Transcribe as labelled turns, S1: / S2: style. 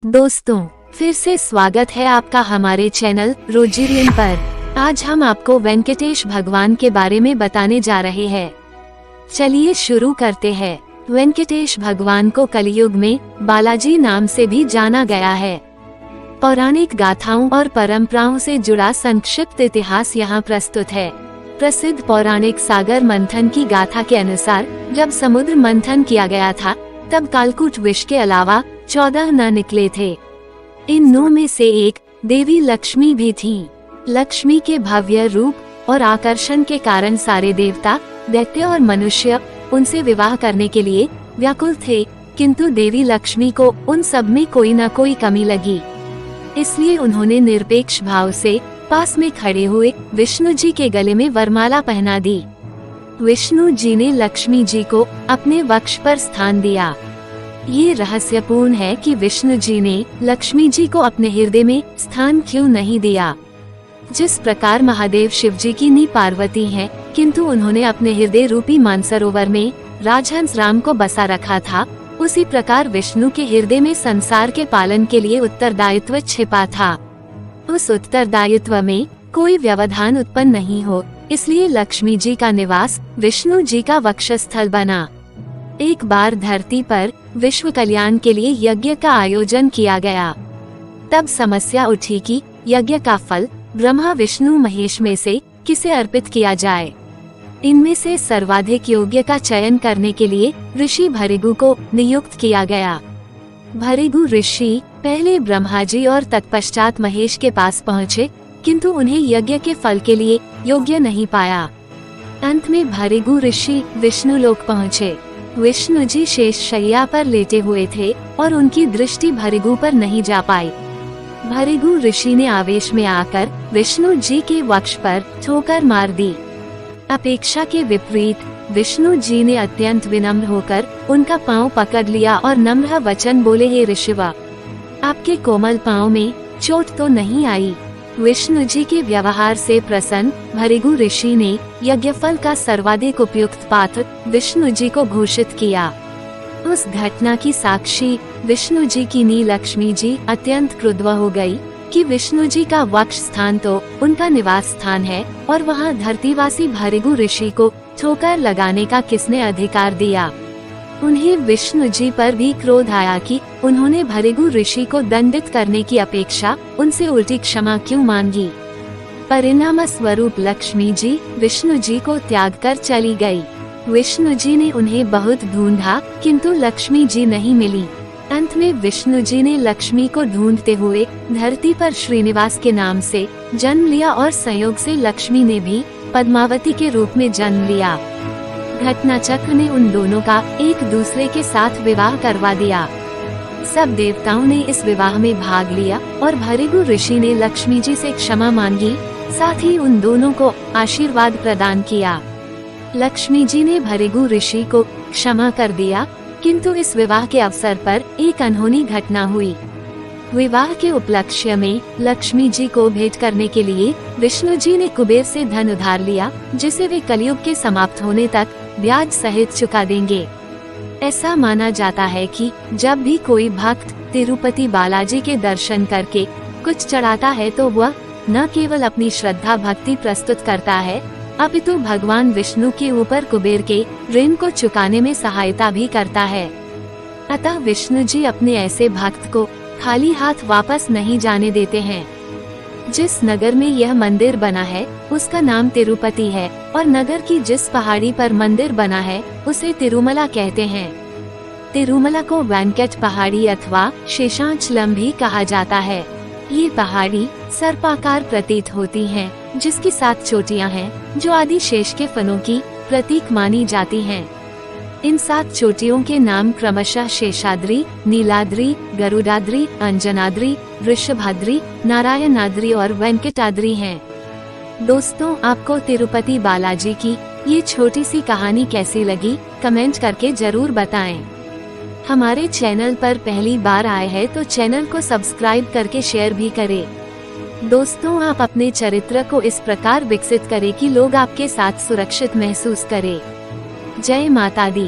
S1: दोस्तों, फिर से स्वागत है आपका हमारे चैनल रोजिरियन पर। आज हम आपको वेंकटेश भगवान के बारे में बताने जा रहे हैं। चलिए शुरू करते हैं। वेंकटेश भगवान को कलयुग में बालाजी नाम से भी जाना गया है। पौराणिक गाथाओं और परंपराओं से जुड़ा संक्षिप्त इतिहास यहाँ प्रस्तुत है। प्रसिद्ध पौराणिक सागर मंथन की गाथा के अनुसार जब समुद्र मंथन किया गया था तब कालकूट विष के अलावा 14 नर निकले थे। इन 9 में से एक देवी लक्ष्मी भी थी। लक्ष्मी के भव्य रूप और आकर्षण के कारण सारे देवता, दैत्य और मनुष्य उनसे विवाह करने के लिए व्याकुल थे, किंतु देवी लक्ष्मी को उन सब में कोई न कोई कमी लगी। इसलिए उन्होंने निरपेक्ष भाव से पास में खड़े हुए विष्णु जी के गले में वरमाला पहना दी। विष्णु जी ने लक्ष्मी जी को अपने वक्ष पर स्थान दिया। ये रहस्यपूर्ण है कि विष्णु जी ने लक्ष्मी जी को अपने हृदय में स्थान क्यों नहीं दिया। जिस प्रकार महादेव शिव जी की नी पार्वती हैं, किंतु उन्होंने अपने हृदय रूपी मानसरोवर में राजहंस राम को बसा रखा था, उसी प्रकार विष्णु के हृदय में संसार के पालन के लिए उत्तरदायित्व छिपा था। उस उत्तरदायित्व में कोई व्यवधान उत्पन्न नहीं हो, इसलिए लक्ष्मी जी का निवास विष्णु जी का वक्षस्थल बना। एक बार धरती पर विश्व कल्याण के लिए यज्ञ का आयोजन किया गया। तब समस्या उठी कि यज्ञ का फल ब्रह्मा विष्णु महेश में से किसे अर्पित किया जाए। इनमें से सर्वाधिक योग्य का चयन करने के लिए ऋषि भृगु को नियुक्त किया गया। भृगु ऋषि पहले ब्रह्मा जी और तत्पश्चात महेश के पास पहुँचे, किंतु उन्हें यज्ञ के फल के लिए योग्य नहीं पाया। अंत में भृगु ऋषि विष्णु लोक पहुँचे। विष्णु जी शेष शैया पर लेटे हुए थे और उनकी दृष्टि भृगु पर नहीं जा पाई। भृगु ऋषि ने आवेश में आकर विष्णु जी के वक्ष पर ठोकर मार दी। अपेक्षा के विपरीत विष्णु जी ने अत्यंत विनम्र होकर उनका पांव पकड़ लिया और नम्र वचन बोले, हे ऋषिव, आपके कोमल पांव में चोट तो नहीं आई। विष्णु जी के व्यवहार से प्रसन्न भृगु ऋषि ने यज्ञफल का सर्वाधिक उपयुक्त पात्र विष्णु जी को घोषित किया। उस घटना की साक्षी विष्णु जी की नी लक्ष्मी जी अत्यंत क्रुद्ध हो गई कि विष्णु जी का वक्ष स्थान तो उनका निवास स्थान है और वहां धरतीवासी भृगु ऋषि को ठोकर लगाने का किसने अधिकार दिया। उन्हें विष्णु जी पर भी क्रोध आया कि उन्होंने भृगु ऋषि को दंडित करने की अपेक्षा उनसे उल्टी क्षमा क्यों मांगी। परिणाम स्वरूप लक्ष्मी जी विष्णु जी को त्याग कर चली गई। विष्णु जी ने उन्हें बहुत ढूंढा, किंतु लक्ष्मी जी नहीं मिली। अंत में विष्णु जी ने लक्ष्मी को ढूंढते हुए धरती पर श्रीनिवास के नाम से जन्म लिया और संयोग से लक्ष्मी ने भी पद्मावती के रूप में जन्म लिया। घटना चक्र ने उन दोनों का एक दूसरे के साथ विवाह करवा दिया। सब देवताओं ने इस विवाह में भाग लिया और भृगु ऋषि ने लक्ष्मी जी से क्षमा मांगी, साथ ही उन दोनों को आशीर्वाद प्रदान किया। लक्ष्मी जी ने भृगु ऋषि को क्षमा कर दिया, किंतु इस विवाह के अवसर पर एक अनहोनी घटना हुई। विवाह के उपलक्ष्य में लक्ष्मी जी को भेंट करने के लिए विष्णु जी ने कुबेर से धन उधार लिया, जिसे वे कलयुग के समाप्त होने तक ब्याज सहित चुका देंगे। ऐसा माना जाता है कि जब भी कोई भक्त तिरुपति बालाजी के दर्शन करके कुछ चढ़ाता है तो वह न केवल अपनी श्रद्धा भक्ति प्रस्तुत करता है, अपितु भगवान विष्णु के ऊपर कुबेर के ऋण को चुकाने में सहायता भी करता है। अतः विष्णु जी अपने ऐसे भक्त को खाली हाथ वापस नहीं जाने देते हैं। जिस नगर में यह मंदिर बना है उसका नाम तिरुपति है और नगर की जिस पहाड़ी पर मंदिर बना है उसे तिरुमला कहते हैं। तिरुमला को वेंकट पहाड़ी अथवा शेषाचलम भी कहा जाता है। ये पहाड़ी सर्पाकार प्रतीत होती है, जिसकी 7 चोटियां हैं, जो आदि शेष के फनों की प्रतीक मानी जाती हैं। इन 7 चोटियों के नाम क्रमशः शेषाद्री, नीलाद्री, गरुडाद्री, अंजनाद्री, वृषभाद्री, नारायणाद्री और वेंकटाद्री हैं। दोस्तों, आपको तिरुपति बालाजी की ये छोटी सी कहानी कैसी लगी, कमेंट करके जरूर बताएं। हमारे चैनल पर पहली बार आए हैं तो चैनल को सब्सक्राइब करके शेयर भी करें। दोस्तों, आप अपने चरित्र को इस प्रकार विकसित करें कि लोग आपके साथ सुरक्षित महसूस करें। जय माता दी।